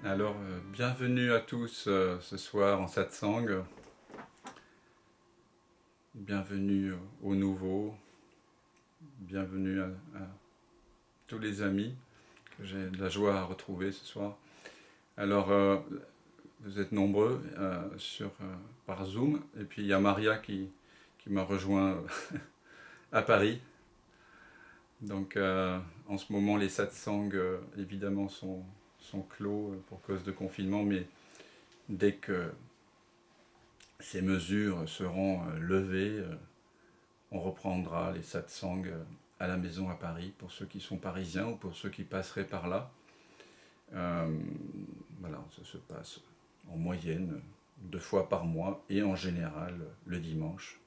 Alors, bienvenue à tous ce soir en satsang. Bienvenue aux nouveaux. Bienvenue à tous les amis que j'ai de la joie à retrouver ce soir. Alors, vous êtes nombreux par Zoom. Et puis, il y a Maria qui m'a rejoint à Paris. Donc, en ce moment, les satsangs, évidemment, sont clos pour cause de confinement. Mais dès que ces mesures seront levées, on reprendra les satsangs à la maison à Paris, pour ceux qui sont parisiens ou pour ceux qui passeraient par là. Voilà, ça se passe en moyenne 2 fois par mois et en général le dimanche,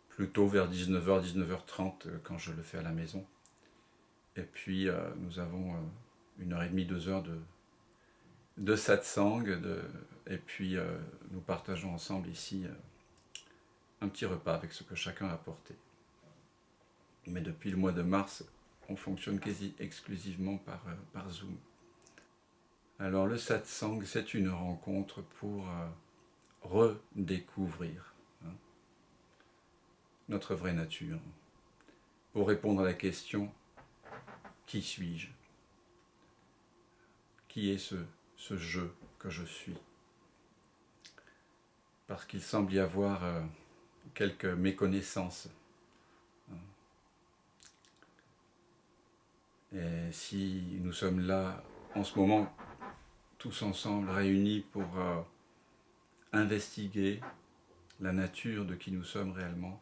plutôt vers 19h, 19h30 quand je le fais à la maison. Et puis nous avons 1h30, 2 heures de satsang, et puis nous partageons ensemble ici un petit repas avec ce que chacun a apporté. Mais depuis le mois de mars, on fonctionne quasi exclusivement par Zoom. Alors le satsang, c'est une rencontre pour redécouvrir notre vraie nature, pour répondre à la question « Qui suis-je » Qui est ce je que je suis? Parce qu'il semble y avoir quelques méconnaissances. Et si nous sommes là en ce moment, tous ensemble réunis pour investiguer la nature de qui nous sommes réellement,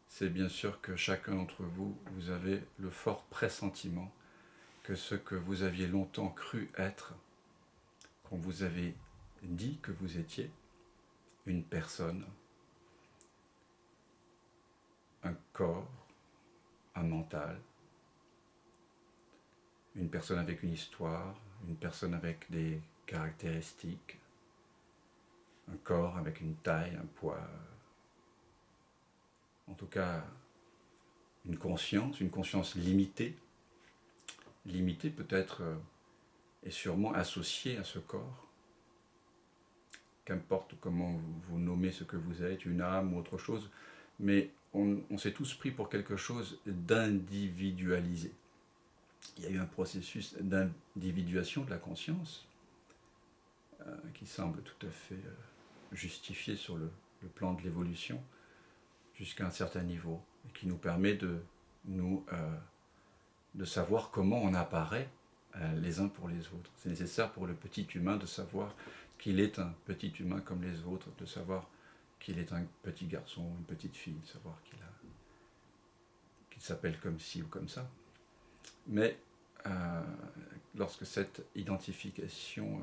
c'est bien sûr que chacun d'entre vous, vous avez le fort pressentiment que ce que vous aviez longtemps cru être, qu'on vous avait dit que vous étiez, une personne, un corps, un mental, une personne avec une histoire, une personne avec des caractéristiques, un corps avec une taille, un poids, en tout cas une conscience limitée peut-être et sûrement associée à ce corps. Qu'importe comment vous nommez ce que vous êtes, une âme ou autre chose, mais on s'est tous pris pour quelque chose d'individualisé. Il y a eu un processus d'individuation de la conscience qui semble tout à fait justifié sur le plan de l'évolution jusqu'à un certain niveau et qui nous permet de savoir comment on apparaît les uns pour les autres. C'est nécessaire pour le petit humain de savoir qu'il est un petit humain comme les autres, de savoir qu'il est un petit garçon, une petite fille, de savoir qu'il s'appelle comme ci ou comme ça. Mais lorsque cette identification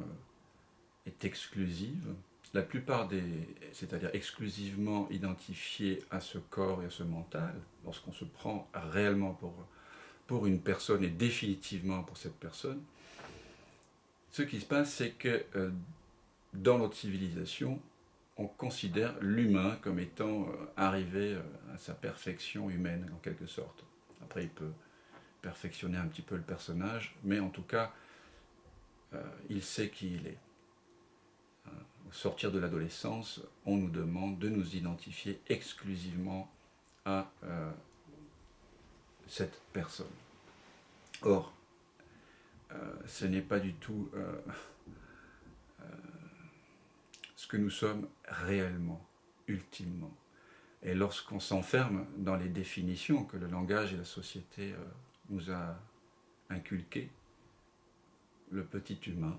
est exclusive, la plupart c'est-à-dire exclusivement identifiée à ce corps et à ce mental, lorsqu'on se prend réellement pour une personne et définitivement pour cette personne, ce qui se passe, c'est que dans notre civilisation, on considère l'humain comme étant arrivé à sa perfection humaine, en quelque sorte. Après, il peut perfectionner un petit peu le personnage, mais en tout cas, il sait qui il est. Au sortir de l'adolescence, on nous demande de nous identifier exclusivement à cette personne. Or, ce n'est pas du tout ce que nous sommes réellement, ultimement. Et lorsqu'on s'enferme dans les définitions que le langage et la société nous a inculquées, le petit humain,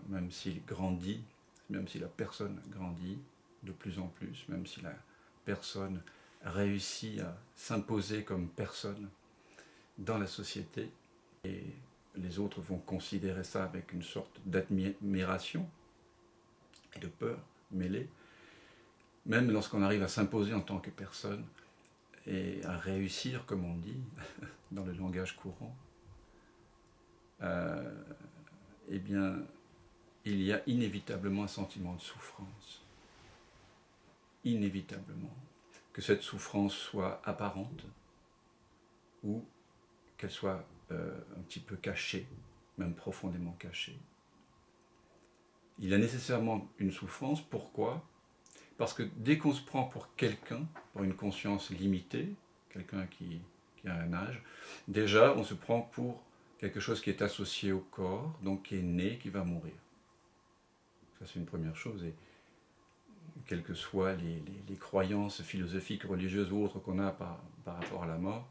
même s'il grandit, même si la personne grandit de plus en plus, même si la personne réussit à s'imposer comme personne dans la société, et les autres vont considérer ça avec une sorte d'admiration et de peur mêlée, même lorsqu'on arrive à s'imposer en tant que personne et à réussir, comme on dit, dans le langage courant, eh bien, il y a inévitablement un sentiment de souffrance. Inévitablement. Que cette souffrance soit apparente ou qu'elle soit un petit peu cachée, même profondément cachée. il a nécessairement une souffrance. Pourquoi ? Parce que dès qu'on se prend pour quelqu'un, pour une conscience limitée, quelqu'un qui a un âge, déjà on se prend pour quelque chose qui est associé au corps, donc qui est né, qui va mourir. Ça c'est une première chose, et quelles que soient les croyances philosophiques, religieuses ou autres qu'on a par rapport à la mort,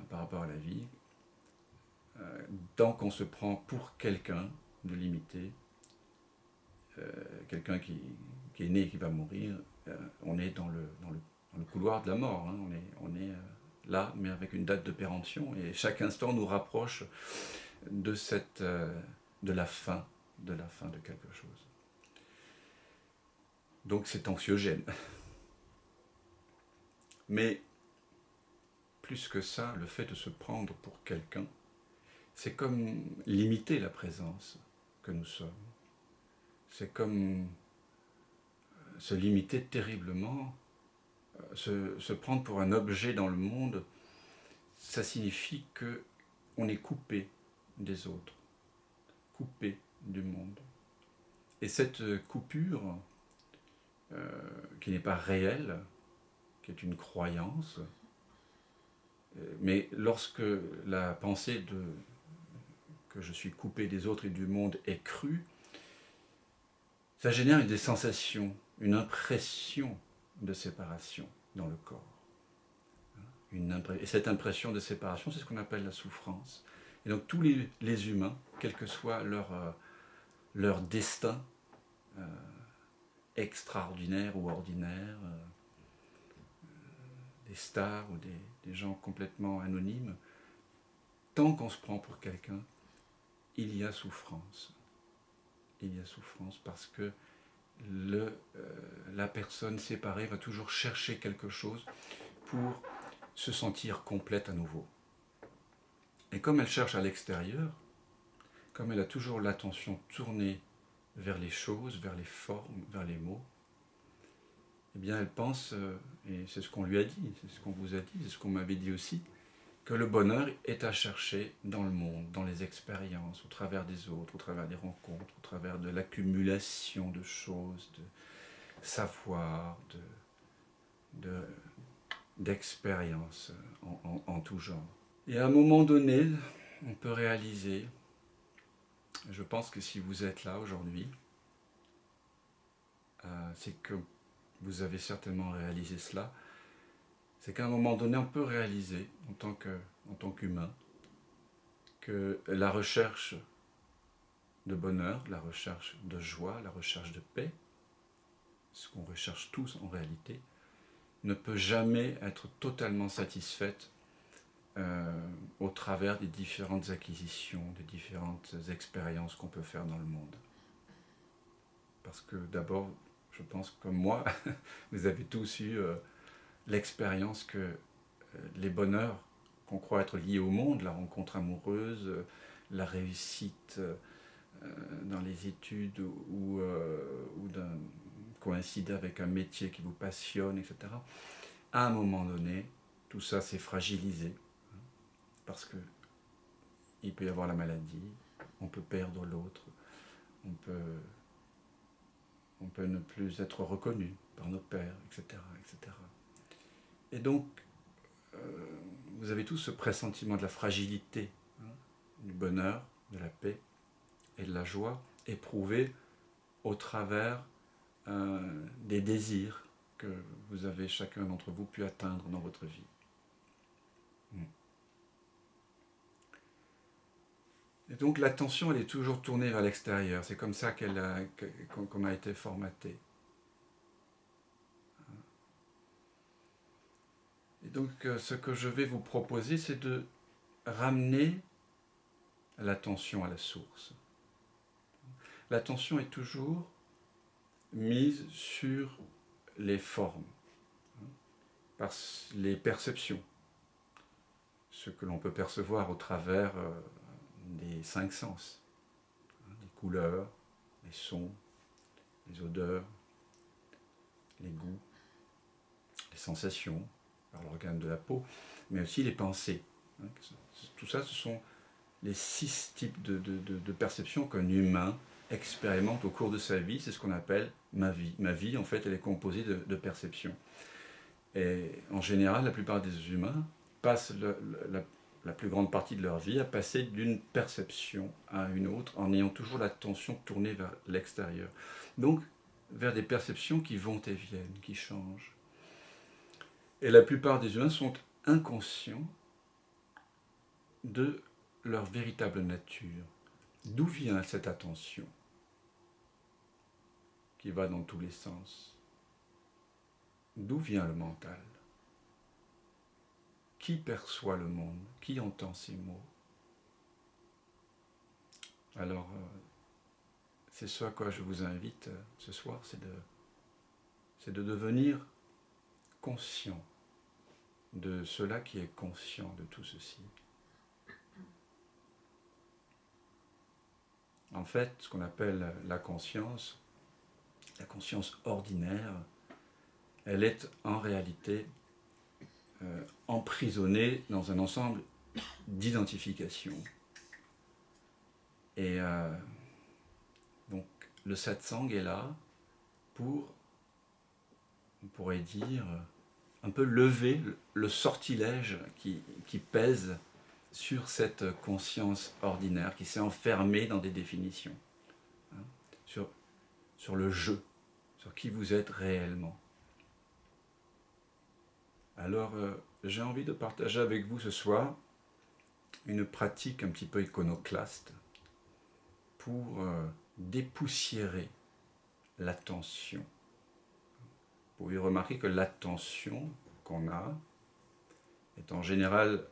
par rapport à la vie, tant qu'on se prend pour quelqu'un de limité, quelqu'un qui est né et qui va mourir, on est dans le couloir de la mort, hein. On est là, mais avec une date de péremption, et chaque instant nous rapproche de la fin de quelque chose. Donc c'est anxiogène. Mais plus que ça, le fait de se prendre pour quelqu'un, c'est comme limiter la présence que nous sommes. C'est comme se limiter terriblement, se prendre pour un objet dans le monde. Ça signifie qu'on est coupé des autres, coupé du monde. Et cette coupure, qui n'est pas réelle, qui est une croyance, mais lorsque la pensée que je suis coupé des autres et du monde est crue, ça génère des sensations, une impression de séparation dans le corps. Et cette impression de séparation, c'est ce qu'on appelle la souffrance. Et donc tous les humains, quel que soit leur destin, extraordinaire ou ordinaire, des stars ou des gens complètement anonymes, tant qu'on se prend pour quelqu'un, il y a souffrance. Il y a souffrance parce que la personne séparée va toujours chercher quelque chose pour se sentir complète à nouveau. Et comme elle cherche à l'extérieur, comme elle a toujours l'attention tournée vers les choses, vers les formes, vers les mots, eh bien elle pense, et c'est ce qu'on lui a dit, c'est ce qu'on vous a dit, c'est ce qu'on m'avait dit aussi, que le bonheur est à chercher dans le monde, dans les expériences, au travers des autres, au travers des rencontres, au travers de l'accumulation de choses, de savoir, d'expériences en tout genre. Et à un moment donné, on peut réaliser, je pense que si vous êtes là aujourd'hui, c'est que vous avez certainement réalisé cela, c'est qu'à un moment donné, on peut réaliser, en tant qu'humain, que la recherche de bonheur, la recherche de joie, la recherche de paix, ce qu'on recherche tous en réalité, ne peut jamais être totalement satisfaite au travers des différentes acquisitions, des différentes expériences qu'on peut faire dans le monde. Parce que d'abord, je pense comme moi, vous avez tous eu l'expérience que les bonheurs qu'on croit être liés au monde, la rencontre amoureuse, la réussite dans les études ou coïncider avec un métier qui vous passionne, etc. À un moment donné, tout ça s'est fragilisé parce que il peut y avoir la maladie, on peut perdre l'autre, on peut ne plus être reconnu par nos pairs, etc., etc. Et donc, vous avez tous ce pressentiment de la fragilité, du bonheur, de la paix et de la joie éprouvée au travers des désirs que vous avez chacun d'entre vous pu atteindre dans votre vie. Et donc l'attention, elle est toujours tournée vers l'extérieur. C'est comme ça qu'on a été formaté. Et donc ce que je vais vous proposer, c'est de ramener l'attention à la source. L'attention est toujours mise sur les formes, par les perceptions, ce que l'on peut percevoir au travers des 5 sens, les couleurs, les sons, les odeurs, les goûts, les sensations, par l'organe de la peau, mais aussi les pensées. Tout ça, ce sont les 6 types de perceptions qu'un humain expérimente au cours de sa vie, c'est ce qu'on appelle ma vie. Ma vie, en fait, elle est composée de perceptions. Et en général, la plupart des humains passent la plus grande partie de leur vie à passer d'une perception à une autre en ayant toujours l'attention tournée vers l'extérieur. Donc, vers des perceptions qui vont et viennent, qui changent. Et la plupart des humains sont inconscients de leur véritable nature. D'où vient cette attention qui va dans tous les sens? D'où vient le mental? Qui perçoit le monde? Qui entend ces mots? Alors, c'est ce à quoi je vous invite ce soir, c'est de devenir conscient de cela qui est conscient de tout ceci. En fait, ce qu'on appelle la conscience ordinaire, elle est en réalité emprisonnée dans un ensemble d'identifications. Et donc, le satsang est là pour, on pourrait dire, un peu lever le sortilège qui pèse sur cette conscience ordinaire, qui s'est enfermée dans des définitions, hein, sur le je, sur qui vous êtes réellement. Alors, j'ai envie de partager avec vous ce soir une pratique un petit peu iconoclaste pour dépoussiérer l'attention. Vous pouvez remarquer que l'attention qu'on a est en général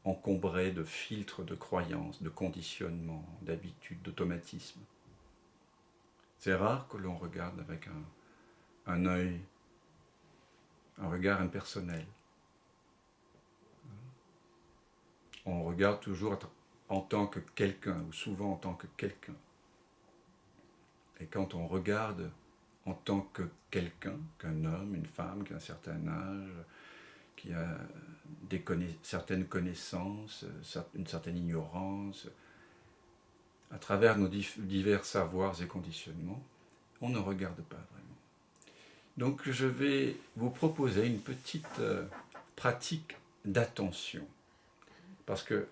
encombrée de filtres, de croyances, de conditionnements, d'habitudes, d'automatismes. C'est rare que l'on regarde avec un œil, un regard impersonnel. On regarde toujours en tant que quelqu'un, ou souvent en tant que quelqu'un. Et quand on regarde en tant que quelqu'un, qu'un homme, une femme, qui a un certain âge, qui a certaines connaissances, une certaine ignorance, à travers nos divers savoirs et conditionnements, on ne regarde pas vraiment. Donc je vais vous proposer une petite pratique d'attention, parce que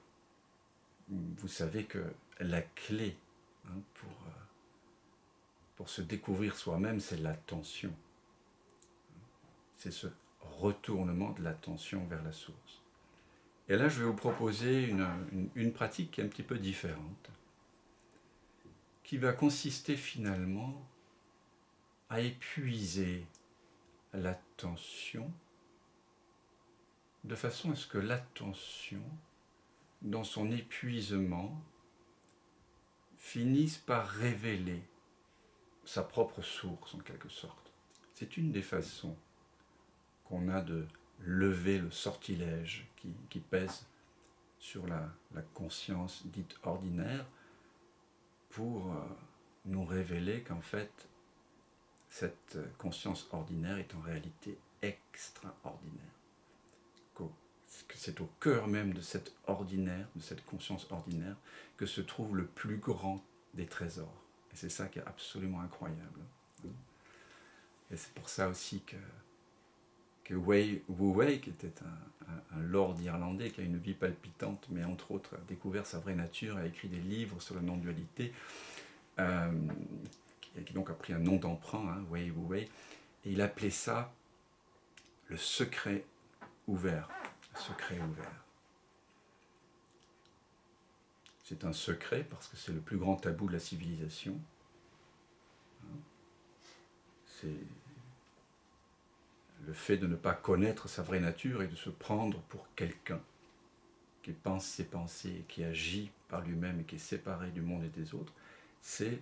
vous savez que la clé pour se découvrir soi-même, c'est l'attention. C'est ce retournement de l'attention vers la source. Et là, je vais vous proposer une pratique qui est un petit peu différente, qui va consister finalement à épuiser l'attention de façon à ce que l'attention, dans son épuisement, finisse par révéler sa propre source en quelque sorte. C'est une des façons qu'on a de lever le sortilège qui pèse sur la conscience dite ordinaire pour nous révéler qu'en fait cette conscience ordinaire est en réalité extraordinaire. Que c'est au cœur même de cette ordinaire, de cette conscience ordinaire, que se trouve le plus grand des trésors. Et c'est ça qui est absolument incroyable. Et c'est pour ça aussi que Wei Wu-wei, qui était un lord irlandais qui a une vie palpitante, mais entre autres a découvert sa vraie nature, a écrit des livres sur la non-dualité, qui donc a pris un nom d'emprunt, Wei Wu-wei, et il appelait ça le secret ouvert. Secret ouvert. C'est un secret parce que c'est le plus grand tabou de la civilisation. C'est le fait de ne pas connaître sa vraie nature et de se prendre pour quelqu'un qui pense ses pensées, qui agit par lui-même et qui est séparé du monde et des autres, c'est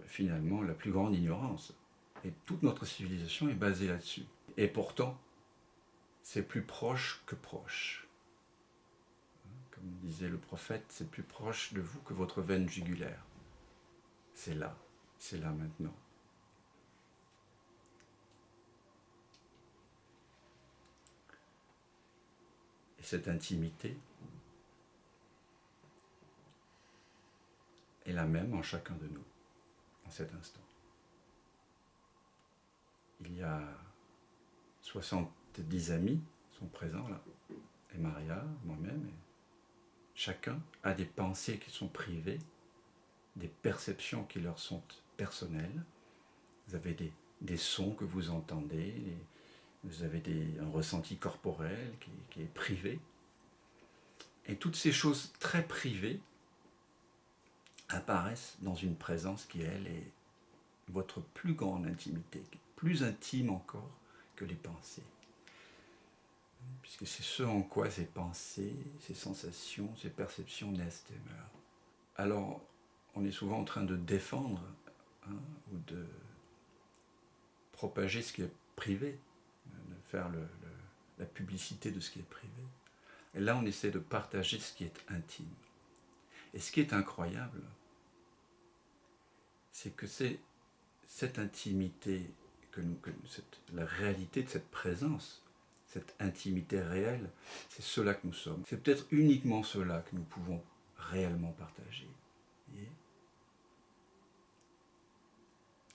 finalement la plus grande ignorance. Et toute notre civilisation est basée là-dessus. Et pourtant, c'est plus proche que proche. Comme disait le prophète, c'est plus proche de vous que votre veine jugulaire. C'est là maintenant. Et cette intimité, est la même en chacun de nous, en cet instant. Il y a 70 amis qui sont présents là, et Maria, moi-même, et chacun a des pensées qui sont privées, des perceptions qui leur sont personnelles. Vous avez des sons que vous entendez, vous avez un ressenti corporel qui est privé. Et toutes ces choses très privées apparaissent dans une présence qui, elle, est votre plus grande intimité, plus intime encore que les pensées. Puisque c'est ce en quoi ces pensées, ces sensations, ces perceptions naissent et meurent. Alors, on est souvent en train de défendre ou de propager ce qui est privé, de faire la publicité de ce qui est privé. Et là, on essaie de partager ce qui est intime. Et ce qui est incroyable, c'est que c'est cette intimité, la réalité de cette présence, cette intimité réelle, c'est cela que nous sommes. C'est peut-être uniquement cela que nous pouvons réellement partager. Voyez ?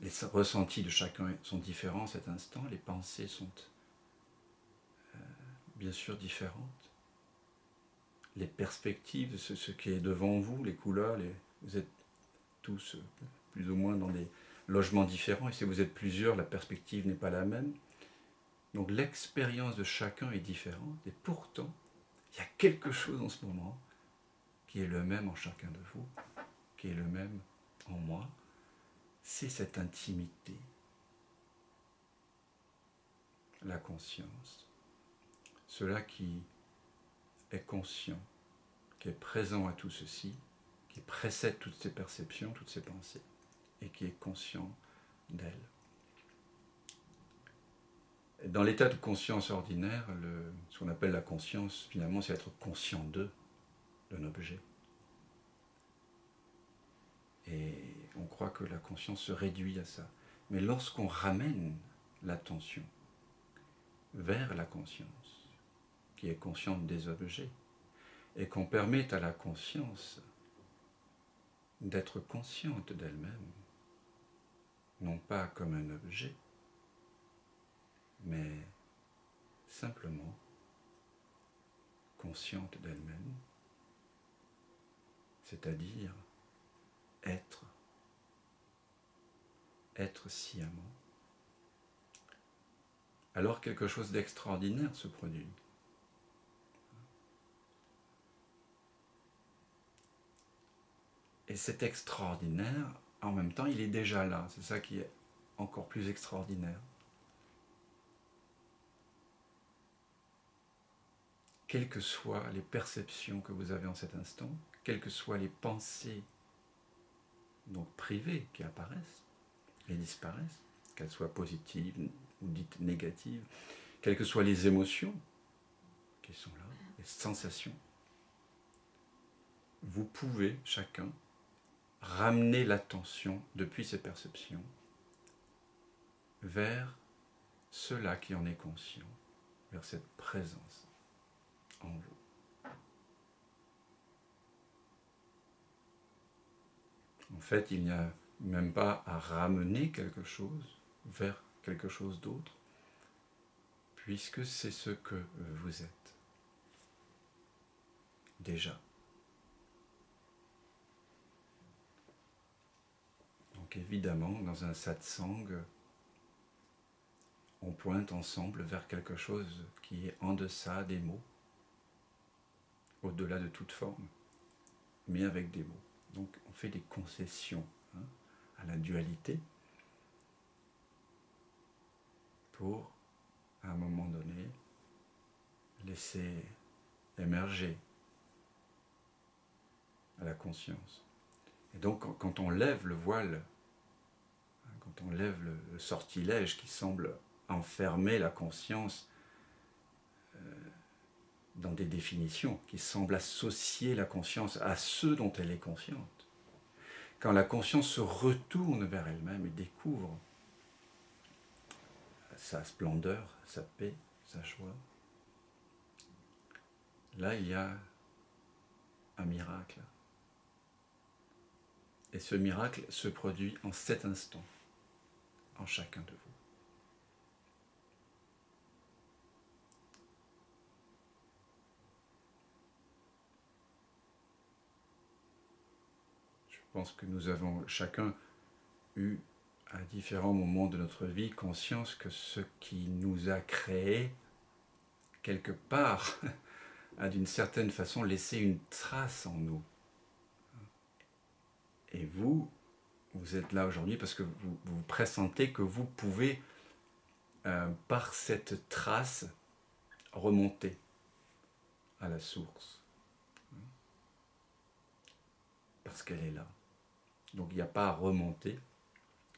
Les ressentis de chacun sont différents à cet instant, les pensées sont bien sûr différentes. Les perspectives, ce qui est devant vous, les couleurs, vous êtes tous plus ou moins dans des logements différents, et si vous êtes plusieurs, la perspective n'est pas la même. Donc l'expérience de chacun est différente, et pourtant, il y a quelque chose en ce moment qui est le même en chacun de vous, qui est le même en moi, c'est cette intimité, la conscience, cela qui est conscient, qui est présent à tout ceci, qui précède toutes ces perceptions, toutes ces pensées, et qui est conscient d'elles. Dans l'état de conscience ordinaire, ce qu'on appelle la conscience, finalement, c'est être conscient d'un objet. Et on croit que la conscience se réduit à ça. Mais lorsqu'on ramène l'attention vers la conscience, qui est consciente des objets, et qu'on permet à la conscience d'être consciente d'elle-même, non pas comme un objet, mais simplement consciente d'elle-même, c'est-à-dire être sciemment, alors quelque chose d'extraordinaire se produit. Et cet extraordinaire, en même temps, il est déjà là. C'est ça qui est encore plus extraordinaire. Quelles que soient les perceptions que vous avez en cet instant, quelles que soient les pensées donc privées qui apparaissent et disparaissent, qu'elles soient positives ou dites négatives, quelles que soient les émotions qui sont là, les sensations, vous pouvez chacun ramener l'attention depuis ces perceptions vers cela qui en est conscient, vers cette présence en vous. En fait, il n'y a même pas à ramener quelque chose vers quelque chose d'autre, puisque c'est ce que vous êtes déjà. Donc évidemment, dans un satsang, on pointe ensemble vers quelque chose qui est en deçà des mots, au-delà de toute forme, mais avec des mots. Donc on fait des concessions à la dualité pour, à un moment donné, laisser émerger à la conscience. Et donc quand on lève le voile, quand on lève le sortilège qui semble enfermer la conscience dans des définitions, qui semble associer la conscience à ce dont elle est consciente, quand la conscience se retourne vers elle-même et découvre sa splendeur, sa paix, sa joie, là il y a un miracle. Et ce miracle se produit en cet instant, en chacun de vous. Je pense que nous avons chacun eu, à différents moments de notre vie, conscience que ce qui nous a créés, quelque part, a d'une certaine façon laissé une trace en nous. Et vous êtes là aujourd'hui parce que vous pressentez que vous pouvez, par cette trace, remonter à la source. Parce qu'elle est là. Donc il n'y a pas à remonter,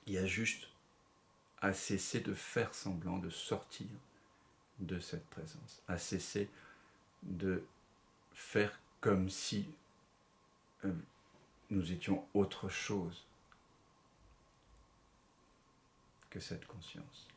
il y a juste à cesser de faire semblant de sortir de cette présence, à cesser de faire comme si nous étions autre chose que cette conscience.